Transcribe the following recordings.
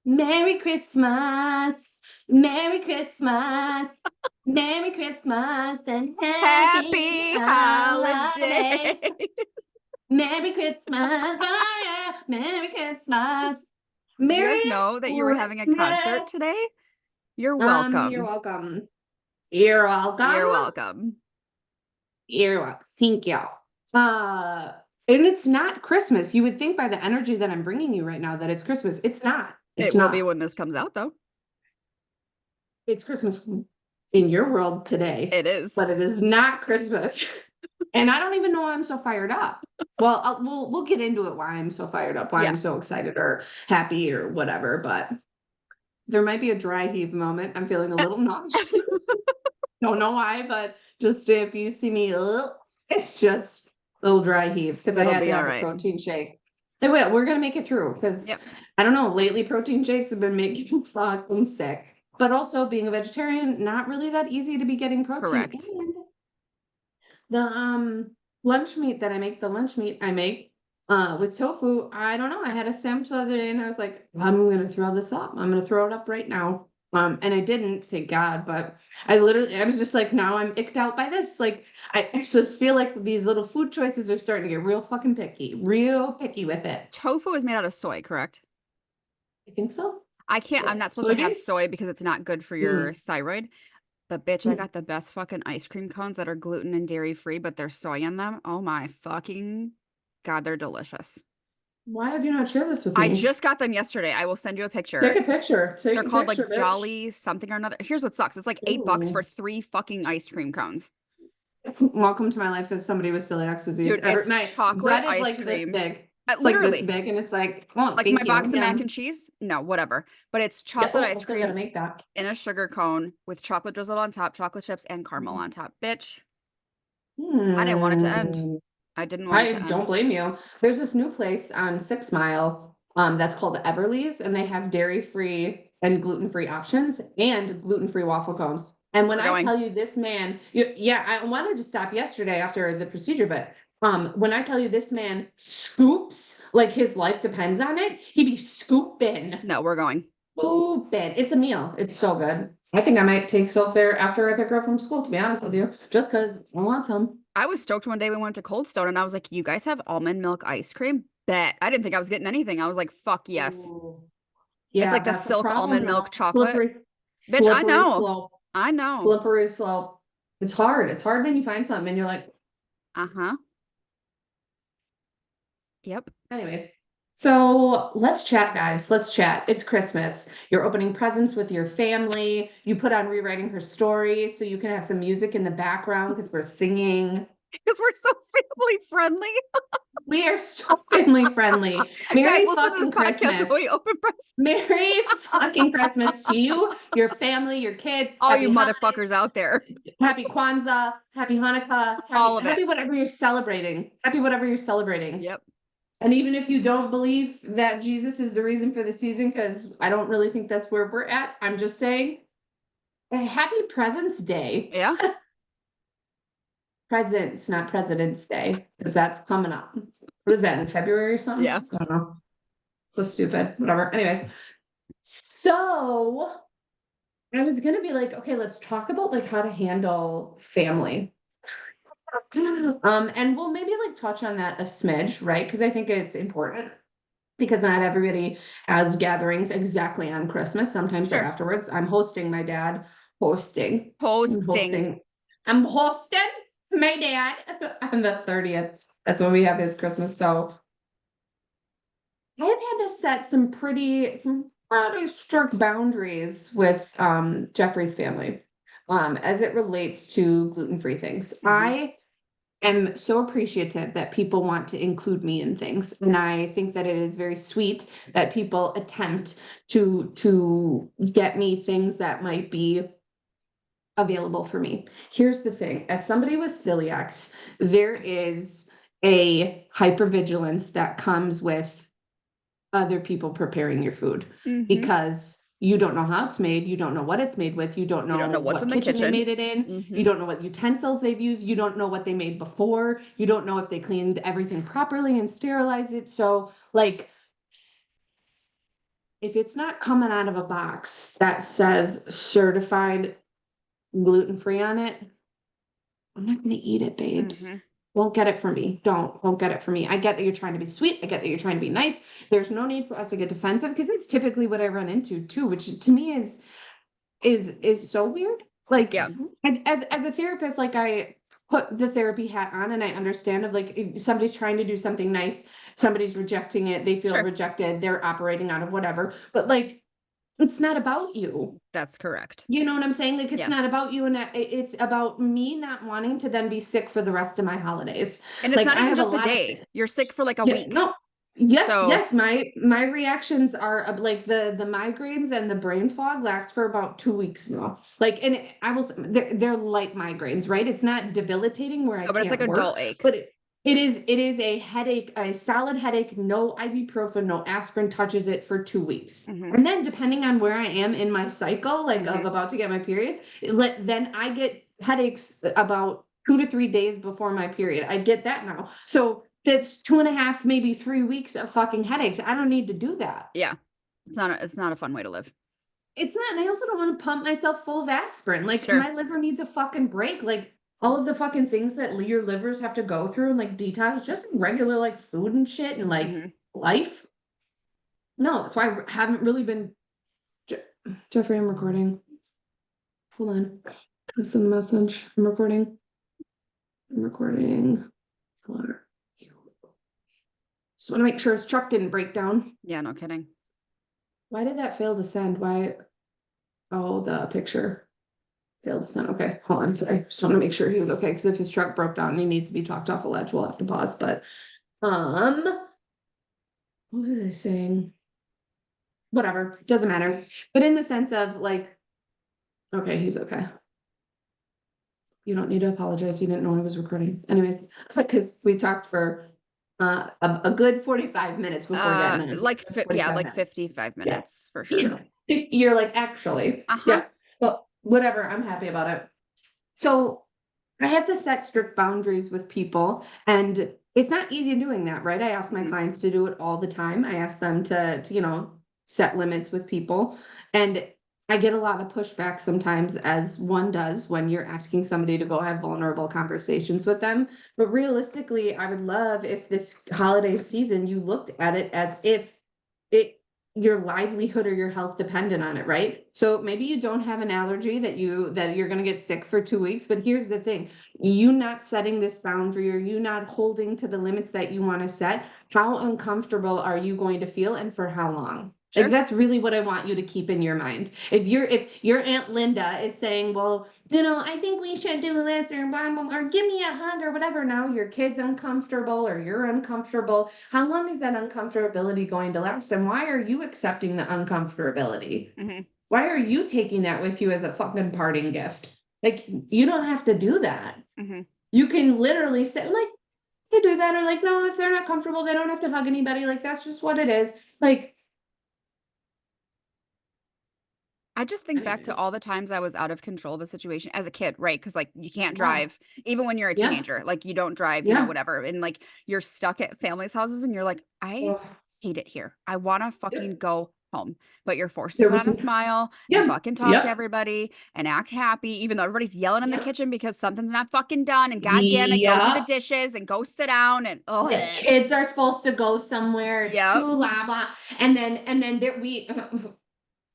Merry Christmas, Merry Christmas, Merry Christmas, and Happy Happy Holidays. holiday. Merry Christmas, oh yeah, Merry Christmas, Did you Merry guys know that you were having a concert Christmas. today? You're You're welcome. welcome. You're welcome. You're welcome. You're welcome. Thank you. And it's not Christmas. You would think by the energy that I'm bringing you right now that it's Christmas. It's not. It's It will be not. when this comes out, though. It's Christmas in your world today, It is. but it is not Christmas. And I don't even know why I'm so fired up. Well, we'll get into it why I'm so fired up, why Yeah. I'm so excited or happy or whatever, but there might be a dry heave moment. I'm feeling a little nauseous. Don't know why, but just if you see me, it's just a little dry heave because I It'll had to be all have a right. protein shake. It will. We're gonna make it through because Yep. I don't know. Lately, protein shakes have been making me fucking sick. But also, being a vegetarian, not really that easy to be getting protein. Correct. And the lunch meat that I make, the lunch meat I make with tofu, I don't know. I had a sandwich the other day and I was like, I'm gonna throw this up. I'm gonna throw it up right now. And I didn't, thank God, but I was just like, now I'm icked out by this. Like I just feel like these little food choices are starting to get real picky with it. Tofu is made out of soy, correct? I think so. I'm Yes. not supposed to have Soybeans? soy because it's not good for your Mm. thyroid. But bitch, I Mm. got the best fucking ice cream cones that are gluten and dairy free, but there's soy in them. Oh my fucking God, they're delicious. Why have you not shared this with I me? just got them yesterday. I will send you a Take picture. a picture. They're Take a called like picture, bitch. Jolly something or another. Here's what sucks. It's like $8 for Ooh. 3 fucking ice cream cones. Welcome to my life as somebody with celiac disease. Dude, it's My chocolate bread is ice like this cream. big. It's like this Literally, big, and it's like, oh, like my thank you. box of mac Yeah. and cheese. No, whatever. But it's Yeah. chocolate Oh, I ice still gotta cream make that. in a sugar cone with chocolate drizzled on top, chocolate chips, and caramel on top. Bitch, I didn't want it to end. Hmm. I didn't want it I to don't end. blame you. There's this new place on 6 Mile, that's called Everly's, and they have dairy-free and gluten-free options and gluten-free waffle cones. And when We're I going. tell you this man, yeah, I wanted to stop yesterday after the procedure, but when I tell you this man scoops like his life depends on it, he be scooping, No, we're going. scooping. It's a meal. It's so good. I think I might take Soph there after I pick her up from school, to be honest with you, just because I want some. I was stoked one day we went to Cold Stone and I was like, you guys have almond milk ice cream? Bet. I didn't think I was getting anything. I was like, fuck yes. Ooh. It's like Yeah, the that's a silk problem almond though. milk chocolate. Slippery, Bitch, I slippery know. slope, I know. slippery slope. It's hard. It's hard when you find something and you're like, Uh-huh. Yep. anyways. So let's chat, guys. Let's chat. It's Christmas. You're opening presents with your family. You put on rewriting her story so you can have some music in the background because we're singing. Because we're so family friendly. We are so family friendly. Guys, Merry listen to this fucking podcast Christmas. while we open presents. Merry fucking Christmas to you, your family, your kids. All you Happy holidays. motherfuckers out there. Happy Kwanzaa, happy Hanukkah, All happy of it. happy whatever you're celebrating. Happy whatever you're celebrating. Yep. And even if you don't believe that Jesus is the reason for the season, because I don't really think that's where we're at, I'm just saying, happy Presents Day. Yeah. Presents, not President's Day, because that's coming up. What is that, in February or something? Yeah. I don't know. So stupid. Whatever. Anyways, so I was gonna be like, okay, let's talk about like how to handle family. And we'll maybe like touch on that a smidge, right? Because I think it's important because not everybody has gatherings exactly on Christmas. Sometimes they're Sure. afterwards. I'm hosting my dad, hosting. I'm Hosting. hosting. I'm hosting my dad on the 30th. That's when we have his Christmas. So I have had to set some pretty strict boundaries with Jeffrey's family as it relates to gluten-free things. I am so appreciative that people want to include me in things, and I think that it is very sweet that people attempt to get me things that might be available for me. Here's the thing, as somebody with celiac, there is a hypervigilance that comes with other people preparing your food Mm-hmm. because you don't know how it's made, you don't know what it's made with, you don't You don't know know what's what in the kitchen they kitchen. made it in, Mm-hmm. you don't know what utensils they've used, you don't know what they made before, you don't know if they cleaned everything properly and sterilized it. So like if it's not coming out of a box that says certified gluten-free on it, I'm not gonna eat it, babes. Mm-hmm. Won't get it for me. Don't get it for me. I get that you're trying to be sweet. I get that you're trying to be nice. There's no need for us to get defensive because it's typically what I run into too, which to me is so weird. Like Yeah. as a therapist, like I put the therapy hat on and I understand of like if somebody's trying to do something nice, somebody's rejecting it, they feel Sure. rejected, they're operating out of whatever. But like it's not about you. That's correct. You know what I'm saying? Like it's Yes. not about you, and it's about me not wanting to then be sick for the rest of my holidays. And it's Like not I even have a just the lot of day. You're sick for like a yeah, week. no. Yes, So- yes. My reactions are like the migraines and the brain fog lasts for about 2 weeks now. Like, and I will they're light migraines, right? It's not debilitating where I No, but it's can't like a dull work, ache. but it is a headache, a solid headache, no ibuprofen, no aspirin touches it for 2 weeks. Mhm. And then depending on where I am in my cycle, like of Mhm. about to get my period, then I get headaches about 2 to 3 days before my period. I get that now. So that's 2.5, maybe 3 weeks of fucking headaches. I don't need to do that. Yeah. It's not a fun way to live. It's not, and I also don't want to pump myself full of aspirin. Like Sure. my liver needs a fucking break. Like all of the fucking things that your livers have to go through and like detox, just regular like food and shit and like Mhm. life. No, that's why I haven't really been. Jeffrey, I'm recording. Hold on. That's a message. I'm recording. I'm recording. Hello. Just want to make sure his truck didn't break down. Yeah, no kidding. Why did that fail to send? Why? Oh, the picture failed to send. Okay, hold on. Sorry. Just want to make sure he was okay because if his truck broke down and he needs to be talked off a ledge, we'll have to pause. But what was I saying? Whatever, doesn't matter. But in the sense of like, okay, he's okay. You don't need to apologize. You didn't know I was recording. Anyways, because we talked for a good 45 minutes before getting in. Like 45 minutes. 55 minutes for sure. You're like, actually, yeah. Well, whatever. I'm happy about it. So I have to set strict boundaries with people, and it's not easy doing that, right? I ask my Mhm. clients to do it all the time. I ask them to set limits with people, and I get a lot of pushback sometimes, as one does when you're asking somebody to go have vulnerable conversations with them. But realistically, I would love if this holiday season you looked at it as if it your livelihood or your health dependent on it, right? So maybe you don't have an allergy that you're going to get sick for 2 weeks, but here's the thing, you not setting this boundary or you not holding to the limits that you want to set, how uncomfortable are you going to feel and for how long? Sure. Like that's really what I want you to keep in your mind. If your Aunt Linda is saying, well, I think we should do this or blah, blah, or give me a hug or whatever. Now your kid's uncomfortable or you're uncomfortable. How long is that uncomfortability going to last? And why are you accepting the uncomfortability? Mhm. Why are you taking that with you as a fucking parting gift? Like you don't have to do that. Mhm. You can literally say like, you do that, or like, no, if they're not comfortable, they don't have to hug anybody. Like that's just what it is. Like I just think back to anyways. all the times I was out of control of the situation as a kid, right? Because like you can't Yeah. drive, even when you're a Yeah. teenager, like you don't drive, Yeah. whatever. And like you're stuck at families' houses and you're like, I Ugh. hate it here. I want to fucking go home. But you're forced to There put was on a smile yeah. and fucking talk to Yep. everybody and act happy, even though everybody's yelling in the Yep. kitchen because something's not fucking done. And god damn it, go do the Yep. dishes and go sit down and oh The kids are supposed to go somewhere. It's Yep. too blah blah. And then there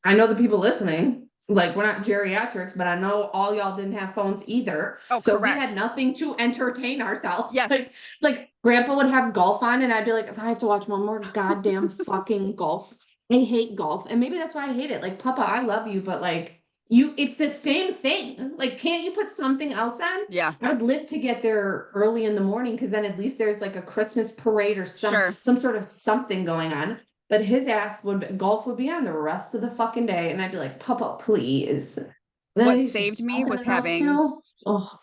I know the people listening. Like we're not geriatrics, but I know all y'all didn't have phones either. Oh, So we correct. had nothing to entertain ourselves. Yes. Like grandpa would have golf on, and I'd be like, if I have to watch one more goddamn fucking golf, I hate golf. And maybe that's why I hate it. Like, Papa, I love you, but like it's the same thing. Like, can't you put something else on? Yeah. I would live to get there early in the morning because then at least there's like a Christmas parade or Sure. some sort of something going on. But his ass golf would be on the rest of the fucking day, and I'd be like, Papa, please. Then What he's saved just me stuck in was the house having too. Oh,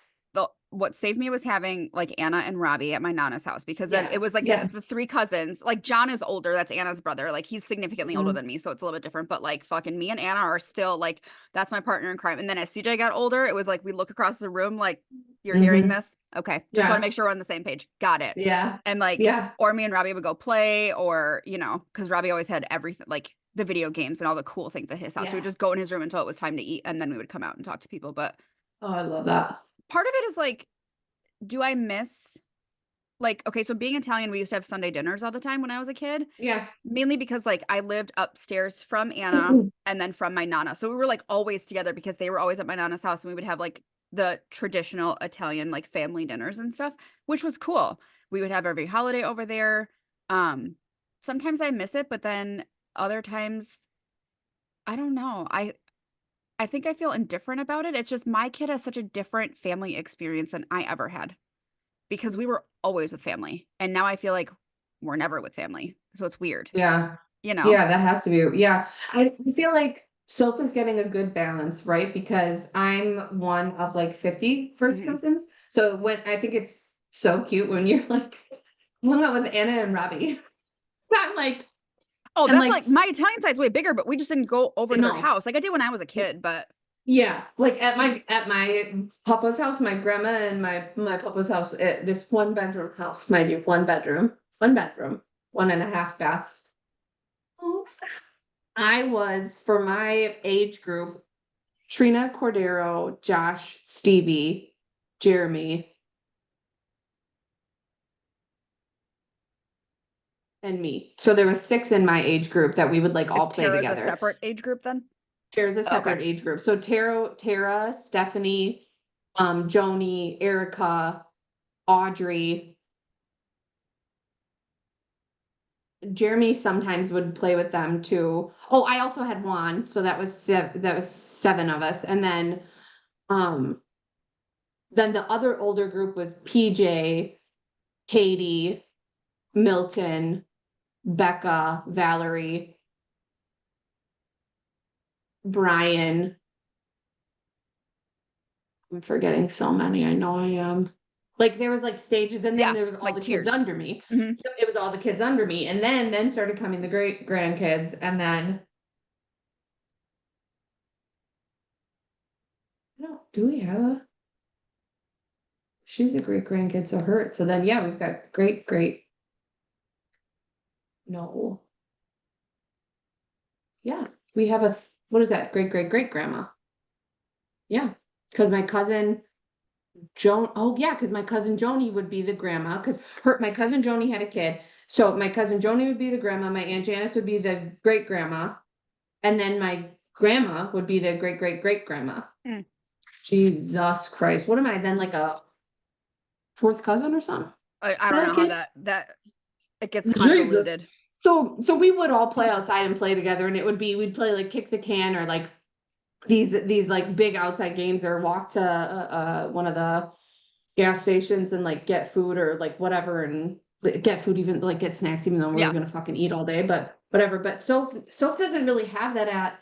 what saved me was having like Anna and Robbie at my Nana's house because then yeah, it was like yeah. the three cousins. Like John is older, that's Anna's brother. Like he's significantly older Mhm. than me, so it's a little bit different. But like fucking me and Anna are still like that's my partner in crime. And then as CJ got older, it was like we look across the room like you're hearing Mhm. this, okay? Just want Yeah, to make sure we're on the same page. Got it. yeah, And like yeah. or me and Robbie would go play or because Robbie always had everything like the video games and all the cool things at his house. We would Yeah. just go in his room until it was time to eat, and then we would come out and talk to people. But Oh, I love that. part of it is like, do I miss like, okay, so being Italian, we used to have Sunday dinners all the time when I was a kid, Yeah. mainly because like I lived upstairs from Anna and then from my nana. So we were like always together because they were always at my nana's house, and we would have like the traditional Italian like family dinners and stuff, which was cool. We would have every holiday over there. Sometimes I miss it, but then other times I don't know. I think I feel indifferent about it. It's just my kid has such a different family experience than I ever had because we were always with family. And now I feel like we're never with family. So it's weird, Yeah. you know? Yeah, that has to be. Yeah. I feel like Sophia's getting a good balance, right? Because I'm one of like 50 first Mhm. cousins. So when I think it's so cute when you're like hung out with Anna and Robbie. I'm like, Oh, and that's like, like my Italian side's way bigger, but we just didn't go over to their no. house. Like I did when I was a kid, but Yeah, like at my papa's house, my grandma and my papa's house, this 1 bedroom house, mind you, 1 bedroom, 1 bedroom, 1.5 baths. I was for my age group, Trina, Cordero, Josh, Stevie, Jeremy, and me. So there was 6 in my age group that we would like is all play Tara's a together. separate age group then? Tara's a Oh, okay. separate age group. So Tara, Stephanie, Joni, Erica, Audrey. Jeremy sometimes would play with them too. Oh, I also had Juan, so that was 7 of us. And then the other older group was PJ, Katie, Milton, Becca, Valerie, Brian. I'm forgetting so many. I know I am. Like there was like stages, and then Yeah, there was all like the kids tiers. under me. Mhm. Yep, it was all the kids under me, and then started coming the great grandkids, and then no, do we have a? She's a great grandkid, so her. So then yeah, we've got great. No, yeah, we have a. What is that? Great grandma. Yeah, because my cousin Joan, oh yeah, because my cousin Joni would be the grandma, because my cousin Joni had a kid. So my cousin Joni would be the grandma, my Aunt Janice would be the great grandma, and then my grandma would be the great grandma. Mm. Jesus Christ. What am I then, like a fourth cousin or something? I don't For know that how kid? that it gets Jesus. convoluted. So we would all play outside and play together, and it would be we'd play like kick the can or like these like big outside games, or walk to one of the gas stations and like get food or like whatever, and like, get food, even like get snacks, even though we were Yeah, gonna fucking eat all day, but whatever. But Soph doesn't really have that at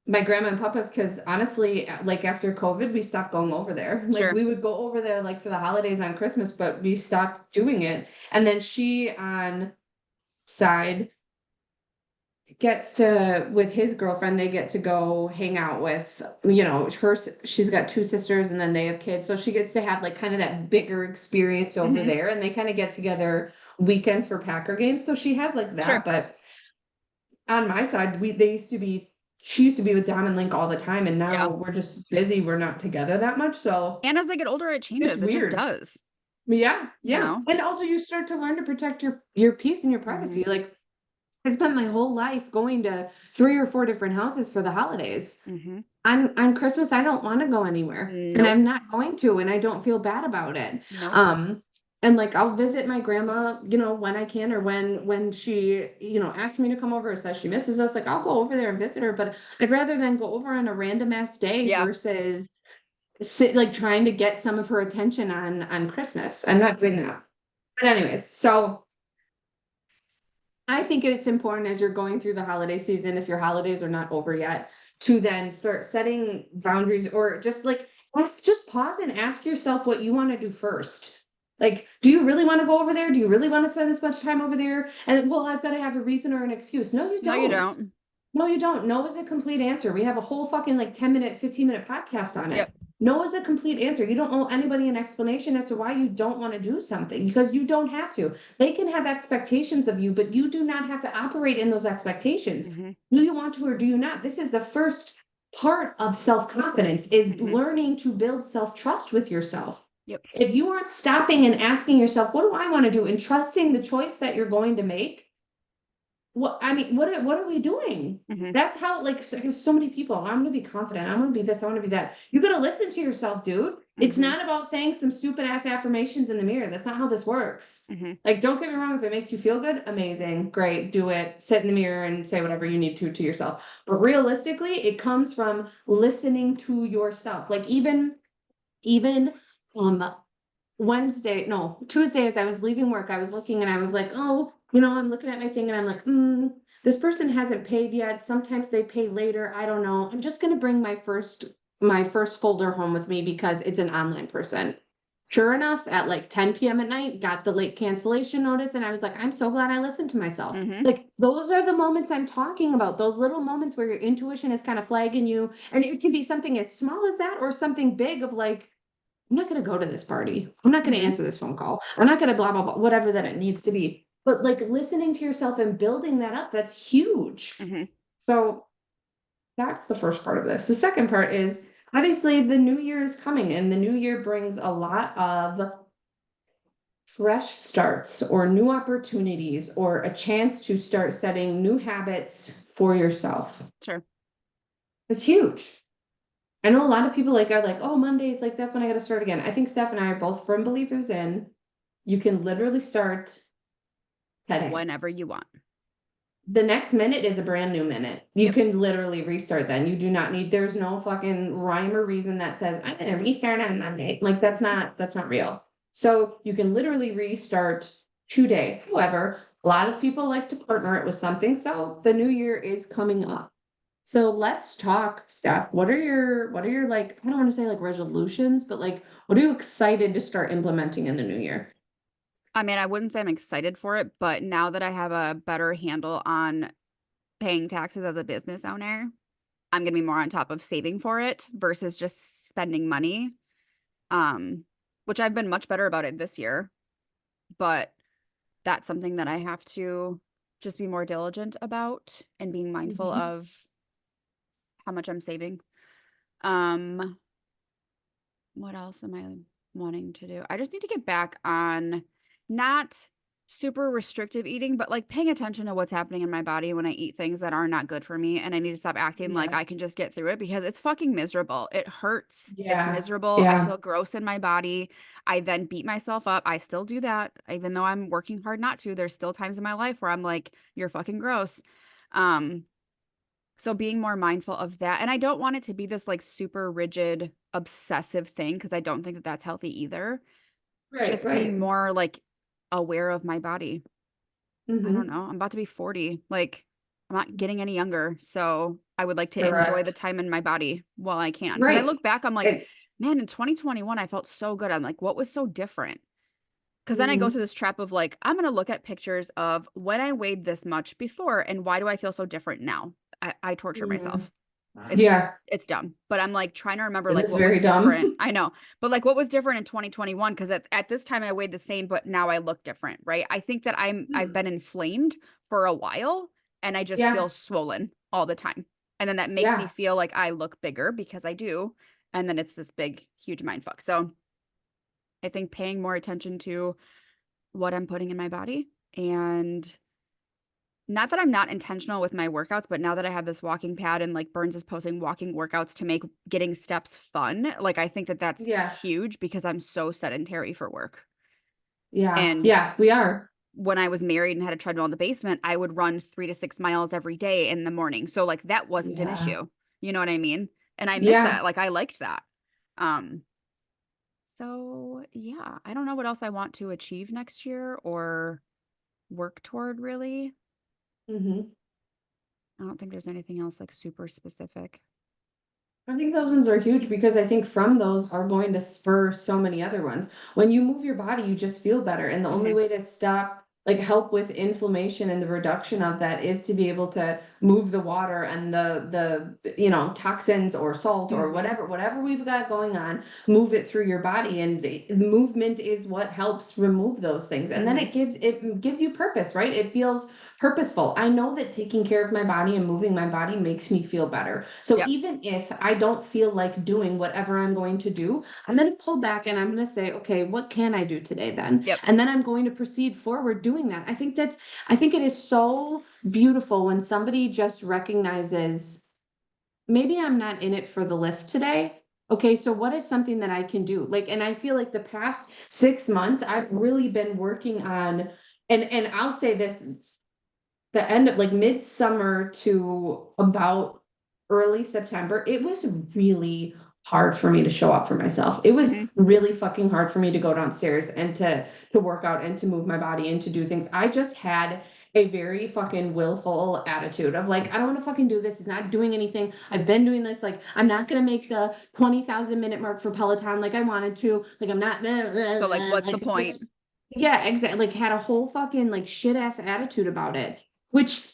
my grandma and papa's, because honestly, like after COVID, we stopped going over there. Like sure. we would go over there like for the holidays on Christmas, but we stopped doing it. And then she on side gets to, with his girlfriend, they get to go hang out with, she's got 2 sisters and then they have kids. So she gets to have like kind of that bigger experience over Mhm. there, and they kind of get together weekends for Packer games. So she has like that. Sure. But on my side, she used to be with Dom and Link all the time, and Yeah. now we're just busy. We're not together that much. So And as they get older, it it's changes. It just weird. does, Yeah, you yeah. know? And also you start to learn to protect your peace and your Mhm. privacy. Like I spent my whole life going to 3 or 4 different houses for the holidays. Mhm. On Christmas, I don't want to go anywhere, and I'm Nope. not going to, and I don't feel bad about it. Nope. Um, and like I'll visit my grandma, when I can, or when she, asks me to come over or says she misses us, like I'll go over there and visit her. But I'd rather than go over on a random ass day Yeah. versus sit like trying to get some of her attention on Christmas. I'm not doing that. But anyways, so I think it's important as you're going through the holiday season, if your holidays are not over yet, to then start setting boundaries, or just like just pause and ask yourself what you want to do first. Like, do you really want to go over there? Do you really want to spend this much time over there? And well, I've got to have a reason or an excuse. No, you No, you don't. don't. No, you don't. No is a complete answer. We have a whole fucking like 10-minute, 15-minute podcast on it. Yep. No is a complete answer. You don't owe anybody an explanation as to why you don't want to do something because you don't have to. They can have expectations of you, but you do not have to operate in those expectations. Mhm. Do you want to or do you not? This is the first part of self-confidence is Mhm. learning to build self-trust with yourself. Yep. If you aren't stopping and asking yourself, what do I want to do? And trusting the choice that you're going to make, what are we doing? Mhm. That's how, like, so many people, I'm gonna be confident, I'm gonna be this, I wanna be that. You gotta listen to yourself, dude. It's Mhm. not about saying some stupid ass affirmations in the mirror. That's not how this works. Mhm. Like, don't get me wrong, if it makes you feel good, amazing, great, do it. Sit in the mirror and say whatever you need to yourself. But realistically, it comes from listening to yourself. Like even um Wednesday, no, Tuesday, as I was leaving work, I was looking and I was like, oh, I'm looking at my thing and I'm like, this person hasn't paid yet. Sometimes they pay later. I don't know. I'm just gonna bring my first folder home with me because it's an online person. Sure enough, at like 10 p.m. at night, got the late cancellation notice, and I was like, I'm so glad I listened to myself. Mhm. Like, those are the moments I'm talking about, those little moments where your intuition is kind of flagging you. And it can be something as small as that or something big of like, I'm not gonna go to this party. I'm not gonna Mhm. answer this phone call. I'm not gonna blah, blah, blah, whatever that it needs to be. But like listening to yourself and building that up, that's huge. Mhm. So that's the first part of this. The second part is obviously the new year is coming and the new year brings a lot of fresh starts or new opportunities or a chance to start setting new habits for yourself. Sure. It's huge. I know a lot of people like are like, oh, Mondays, like that's when I gotta start again. I think Steph and I are both firm believers in you can literally start today. Whenever you want. The next minute is a brand new minute. You Yep. can literally restart then. You do not need, there's no fucking rhyme or reason that says, I'm gonna restart on Monday. Like that's not real. So you can literally restart today. However, a lot of people like to partner it with something. So the new year is coming up. So let's talk, Steph. What are your like, I don't want to say like resolutions, but like what are you excited to start implementing in the new year? I mean, I wouldn't say I'm excited for it, but now that I have a better handle on paying taxes as a business owner, I'm gonna be more on top of saving for it versus just spending money. Um, which I've been much better about it this year, but that's something that I have to just be more diligent about and being mindful Mhm. of how much I'm saving. Um, what else am I wanting to do? I just need to get back on not super restrictive eating, but like paying attention to what's happening in my body when I eat things that are not good for me. And I need to stop acting like Yeah. I can just get through it because it's fucking miserable. It hurts. It's Yeah. miserable. I Yeah. feel gross in my body. I then beat myself up. I still do that, even though I'm working hard not to. There's still times in my life where I'm like, you're fucking gross. Um, so being more mindful of that. And I don't want it to be this like super rigid, obsessive thing because I don't think that that's healthy either. Right, Just being right. more like aware of my body. I don't Mhm. know. I'm about to be 40. Like I'm not getting any younger. So I would like to enjoy the Correct. time in my body while I can. Because I Right. look back, I'm like, It man, in 2021, I felt so good. I'm like, what was so different? Because then I go through mhm. this trap of like, I'm going to look at pictures of when I weighed this much before and why do I feel so different now? I torture Mhm. myself. It's Yeah, it's dumb, but I'm, like, trying to remember, it like, is what very was different. dumb. I know, but, like, what was different in 2021? Because at this time, I weighed the same, but now I look different, right? I think that I've Hmm. been inflamed for a while, and I just Yeah, feel swollen all the time, and then that makes me yeah. feel like I look bigger because I do, and then it's this big, huge mind fuck. So, I think paying more attention to what I'm putting in my body, and not that I'm not intentional with my workouts, but now that I have this walking pad and like Burns is posting walking workouts to make getting steps fun, like I think that that's Yeah, huge because I'm so sedentary for work. yeah, And yeah, we are. when I was married and had a treadmill in the basement, I would run 3 to 6 miles every day in the morning. So like that wasn't an Yeah, issue. You know what I mean? And I miss yeah. that. Like I liked that. Um, so yeah, I don't know what else I want to achieve next year or work toward really. Mhm. I don't think there's anything else like super specific. I think those ones are huge because I think from those are going to spur so many other ones. When you move your body, you just feel better. And the only Mhm. way to stop, like help with inflammation and the reduction of that is to be able to move the water and the toxins or salt or whatever we've got going on, move it through your body. And the movement is what helps remove those things. And then it gives you purpose, right? It feels purposeful. I know that taking care of my body and moving my body makes me feel better. So Yep. even if I don't feel like doing whatever I'm going to do, I'm going to pull back and I'm going to say, okay, what can I do today then? Yep. And then I'm going to proceed forward doing that. I think it is so beautiful when somebody just recognizes, maybe I'm not in it for the lift today. Okay, so what is something that I can do? Like, and I feel like the past 6 months, I've really been working on, and I'll say this, the end of like midsummer to about early September, it was really hard for me to show up for myself. It was really fucking hard for me to go downstairs and to work out and to move my body and to do things. I just had a very fucking willful attitude of like, I don't want to fucking do this. It's not doing anything. I've been doing this. Like, I'm not going to make the 20,000 minute mark for Peloton like I wanted to. Like, I'm not. So like, what's the point? Yeah, exactly. Like, had a whole fucking like shit ass attitude about it, which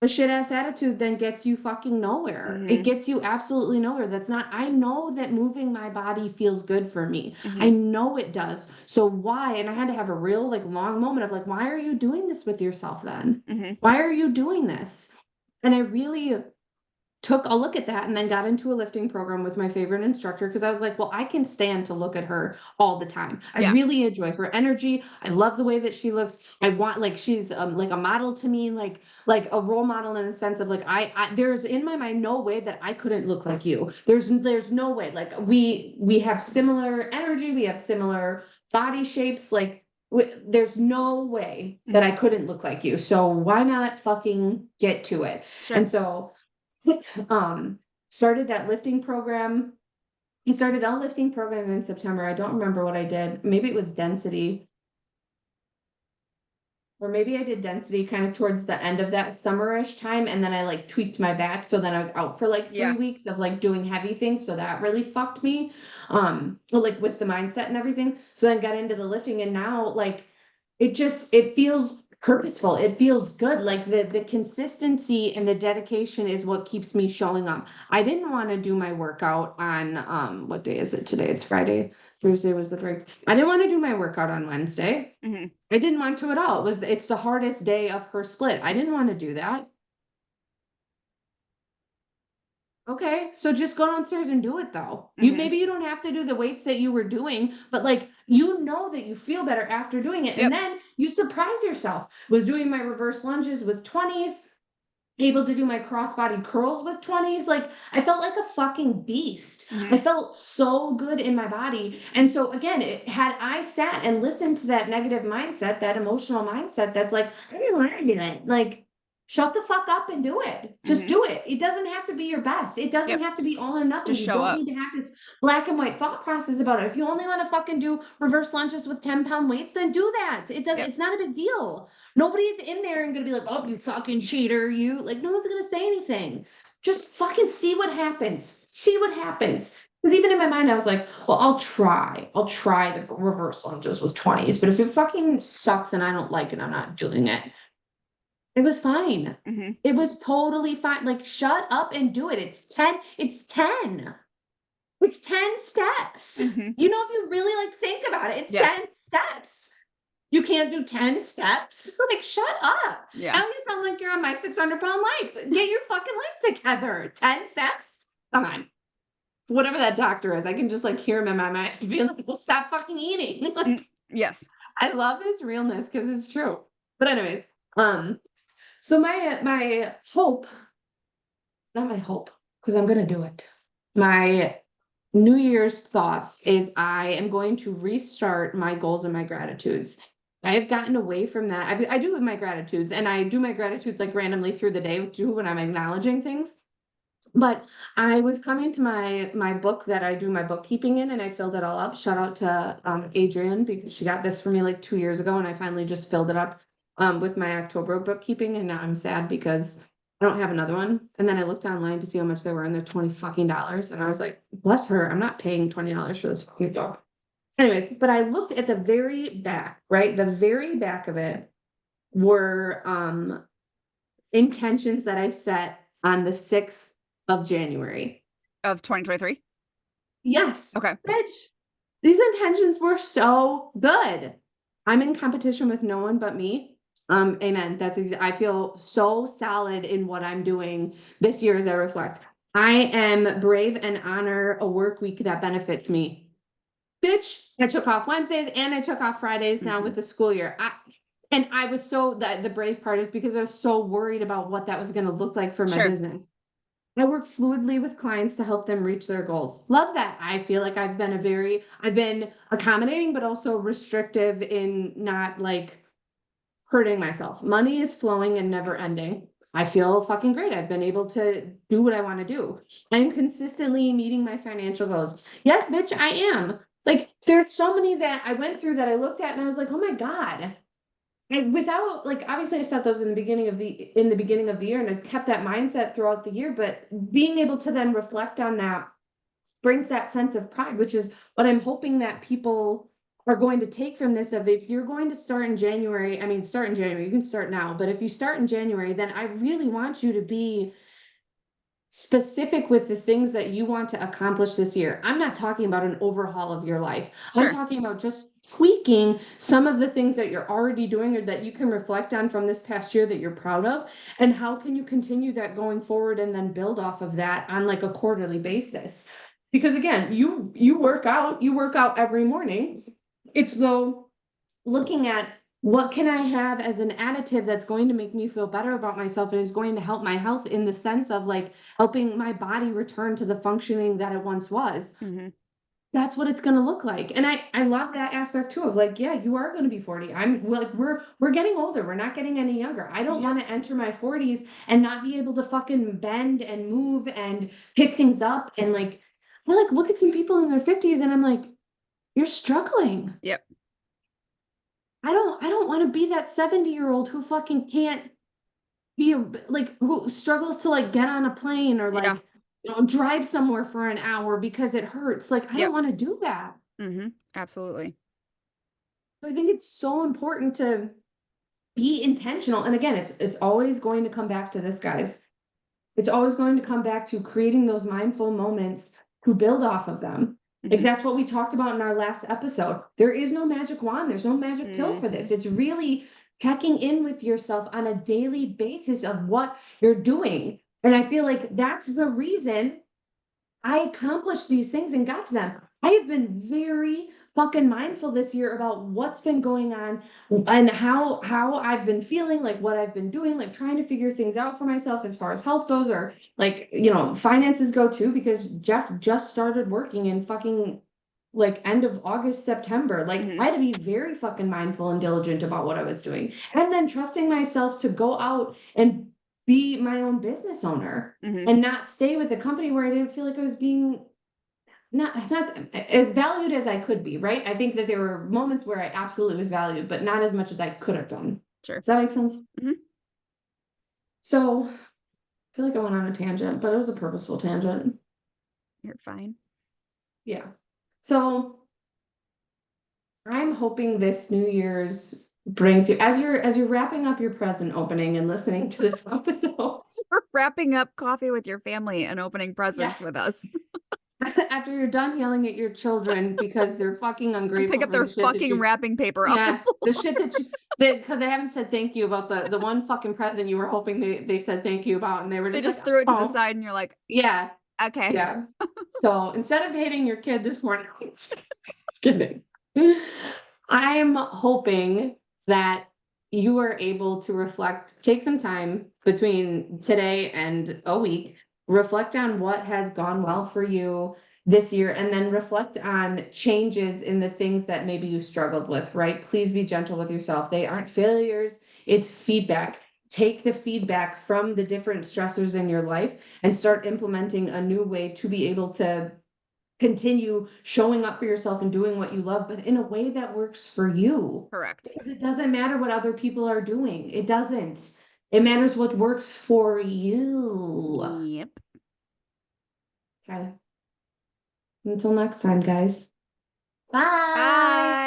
a shit ass attitude then gets you fucking nowhere. It gets you absolutely nowhere. I know that moving my body feels good for me. I know it does. So why? And I had to have a real like long moment of like, why are you doing this with yourself then? Why are you doing this? And I really took a look at that and then got into a lifting program with my favorite instructor because I was like, well, I can stand to look at her all the time. I really enjoy her energy. I love the way that she looks. I want like she's like a model to me, like a role model in the sense of like I there's in my mind no way that I couldn't look like you. There's no way. Like we have similar energy, we have similar body shapes, like there's no way that I couldn't look like you. So why not fucking get to it? Sure. And so started that lifting program. He started a lifting program in September. I don't remember what I did. Maybe it was density. Or maybe I did density kind of towards the end of that summerish time. And then I like tweaked my back. So then I was out for like 3 weeks of like doing heavy things. So that really fucked me. Like with the mindset and everything. So then got into the lifting and now like it feels purposeful. It feels good. Like the consistency and the dedication is what keeps me showing up. I didn't want to do my workout on what day is it today? It's Friday. Thursday was the break. I didn't want to do my workout on Wednesday. I didn't want to at all. It's the hardest day of her split. I didn't want to do that. Okay, so just go downstairs and do it though. Maybe you don't have to do the weights that you were doing, but like you know that you feel better after doing it. And then you surprise yourself. Was doing my reverse lunges with 20s, able to do my crossbody curls with 20s. Like I felt like a fucking beast. I felt so good in my body. And so again, had I sat and listened to that negative mindset, that emotional mindset that's like, I didn't want to do it. Like, shut the fuck up and do it. Just do it. It doesn't have to be your best. It doesn't have to be all or nothing. Just You show don't up. need to have this black and white thought process about it. If you only want to fucking do reverse lunges with 10-pound weights, then do that. It's not a big deal. Nobody's in there and gonna be like, oh, you fucking cheater, you like no one's gonna say anything. Just fucking see what happens. See what happens. Because even in my mind, I was like, well, I'll try the reverse lunges with 20s, but if it fucking sucks and I don't like it, I'm not doing it. It was fine. It was totally fine. Like, shut up and do it. It's 10. It's 10. It's 10 steps. You know, if you really like think about it, it's 10 steps. You can't do 10 steps. Like, shut up. Yeah. Now you sound like you're on my 600-pound life. Get your fucking life together. 10 steps? Come on. Whatever that doctor is, I can just like hear him in my mind being like, well, stop fucking eating. Like, yes. I love his realness because it's true. But anyways, so my hope, not my hope, because I'm gonna do it. My New Year's thoughts is I am going to restart my goals and my gratitudes. I have gotten away from that. I do with my gratitudes, and I do my gratitudes like randomly through the day too when I'm acknowledging things. But I was coming to my book that I do my bookkeeping in, and I filled it all up. Shout out to Adrienne because she got this for me like 2 years ago, and I finally just filled it up with my October bookkeeping, and now I'm sad because I don't have another one. And then I looked online to see how much they were, and they're $20 fucking, and I was like, bless her, I'm not paying $20 for this fucking book. Anyways, but I looked at the very back, right? The very back of it. were intentions that I set on the 6th of January. Of 2023? Yes. Okay. Bitch, these intentions were so good. I'm in competition with no one but me. Amen. I feel so solid in what I'm doing this year as I reflect. I am brave and honor a work week that benefits me. Bitch, I took off Wednesdays and I took off Fridays now with the school year. I was so that the brave part is because I was so worried about what that was going to look like for my Sure. business. I work fluidly with clients to help them reach their goals. Love that. I feel like I've been accommodating, but also restrictive in not like hurting myself. Money is flowing and never ending. I feel fucking great. I've been able to do what I want to do. I'm consistently meeting my financial goals. Yes, bitch, I am. Like, there's so many that I went through that I looked at and I was like, oh my God. Without like obviously I set those in the beginning of the year and I've kept that mindset throughout the year, but being able to then reflect on that brings that sense of pride, which is what I'm hoping that people are going to take from this. Of if you're going to start in January, I mean, start in January, you can start now, but if you start in January, then I really want you to be specific with the things that you want to accomplish this year. I'm not talking about an overhaul of your life. Sure. I'm talking about just tweaking some of the things that you're already doing or that you can reflect on from this past year that you're proud of, and how can you continue that going forward and then build off of that on like a quarterly basis. Because again, you work out every morning. It's though looking at what can I have as an additive that's going to make me feel better about myself and is going to help my health in the sense of like helping my body return to the functioning that it once was. That's what it's going to look like. And I love that aspect too of like, yeah, you are going to be 40. I'm like, we're getting older. We're not getting any younger. I don't want to enter my 40s and not be able to fucking bend and move and pick things up. And like, I like look at some people in their 50s and I'm like, you're struggling. Yep. I don't want to be that 70-year-old who fucking can't be like who struggles to like get on a plane or like drive somewhere for an hour because it hurts. Like I don't want to do that. Absolutely. So I think it's so important to be intentional. And again, it's always going to come back to this, guys. It's always going to come back to creating those mindful moments to build off of them. Like that's what we talked about in our last episode. There is no magic wand. There's no magic pill for this. It's really checking in with yourself on a daily basis of what you're doing. And I feel like that's the reason I accomplished these things and got to them. I have been very fucking mindful this year about what's been going on and how I've been feeling, like what I've been doing, like trying to figure things out for myself as far as health goes, or like, finances go too, because Jeff just started working in fucking like end of August, September. Like I had to be very fucking mindful and diligent about what I was doing. And then trusting myself to go out and be my own business owner and not stay with a company where I didn't feel like I was being not as valued as I could be, right? I think that there were moments where I absolutely was valued, but not as much as I could have been. Sure. Does that make sense? So I feel like I went on a tangent, but it was a purposeful tangent. You're fine. Yeah. So I'm hoping this New Year's brings you as you're wrapping up your present opening and listening to this episode. We're wrapping up coffee with your family and opening presents with us. After you're done yelling at your children because they're fucking ungrateful to pick up for their the shit that fucking you, wrapping paper off the floor. the shit that you because they haven't said thank you about the one fucking present you were hoping they said thank you about, and they were They just just like, threw it to the oh. side and you're like, Yeah, okay. yeah. So instead of hating your kid this morning, just kidding. I'm hoping that you are able to reflect, take some time between today and a week, reflect on what has gone well for you this year, and then reflect on changes in the things that maybe you struggled with, right? Please be gentle with yourself. They aren't failures, it's feedback. Take the feedback from the different stressors in your life and start implementing a new way to be able to continue showing up for yourself and doing what you love, but in a way that works for you. Correct. Because it doesn't matter what other people are doing. It doesn't. It matters what works for you. Yep. Okay. Until next time, guys. Bye. Bye.